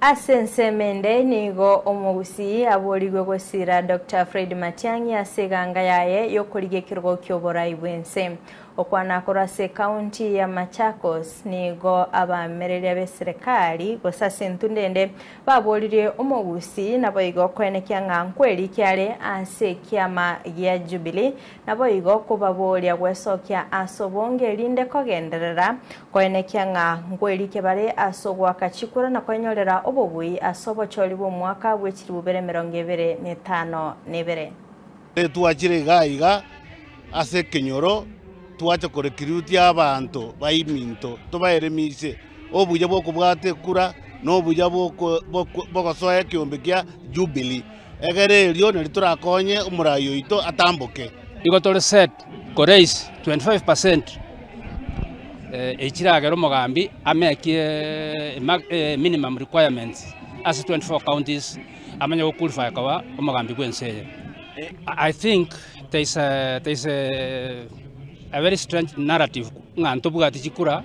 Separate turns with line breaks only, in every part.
Asensemende nigo omugusi aboligwe gwesira Dr. Fred Matiang'i aseganga yaye yokurigekirwa kyoborai bwense okwana korase county ya Machakos nigo abamerere beserikali gosase ntundende babolire omugusi nabo igo kwenekya ngankweli kyale ase kyama ya Jubilee nabo igo kubabolia gwesokya asobonge linde kogenderera kwenekya ngankweli kebare asogwa kachikura na kwenyorera obobui asobo choli bo mwaka bwekiri bubere 2025 nebere
tuachire gaiga ase kenyoro tuacha korekirutia abantu baiminto tubaeremise obuya bwokubwate kura nobuya bogosoya kiombe kya Jubilee egere lyo ne turakonye umurayo ito atamboke
igotore set koreis 25% echiragero mogambi amekie minimum requirements as 24 counties amanya qualify kwa mogambi kwense. I think there's a very strange narrative nganto bugati chikura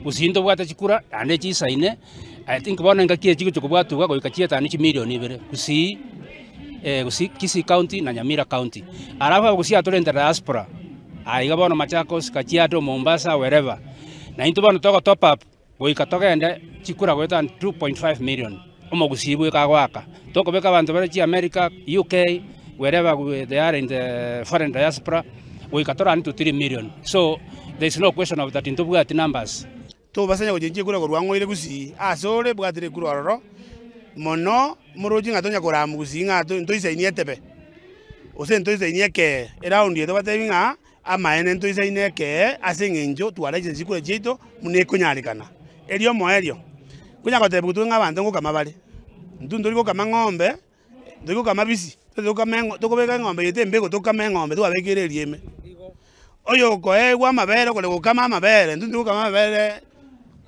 gusindo bugati chikura ane chisaine. I think bona ngakie chiko chokubwatu bwa goikachieta ni million ibere gusi Kisii county na Nyamira county araba gusi atorenda diaspora aiga bono Machakos Kajiado Mombasa wherever na into bono toko top up goikatoka ende chikura gweta 2.5 million omogusibwe kagwaka toko beka bantu bari chi America UK wherever they are in the foreign diaspora goikatora into 3 million. So there is no question of that into bugati numbers
to basanya gojenje kura gorwango ile gusi asore bugatire kurororo mono muroji ngatonya kora mugusi ngato ntoisainie tebe ose ntoisainie ke around yeto batebinga amaene ntoisainie ke asengenjo twaleje zikura jito munekunyarikana elio moelio kunya gotebu tunga bantu ngukama bali ndunduri kama ng'ombe ndiko kama bisi tukobeka ng'ombe yete mbego tukama ng'ombe twabekere lieme oyo ko egwa mabere kole gukama mabere ndundiko kama mabere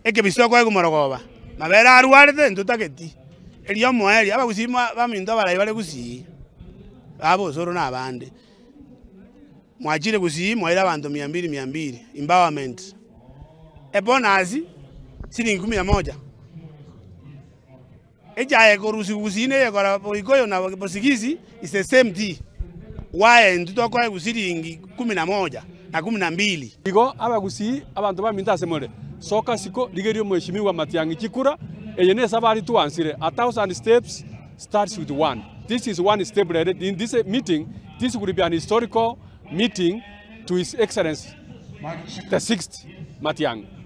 ekebiswa kwa gumorogoba mabere arwarete ntutaketi elio moelio abagusima baminto barayi bale gusi abo soro na bande mwachire gusi moira abantu 200 empowerment ebonasi shilingi 11 ejaye korusi gusine yekora boikoyo na bosigizi is the same thing why ndutoko gusiringi 11 na 12
igo abagusi abantu baminta semore soka siko ligerio mheshimiwa Matiang'i chikura eyene sabari tuansire 1000 steps starts with one. This is one step in this meeting. This will be an historical meeting to His Excellency the 6th Matiang'i.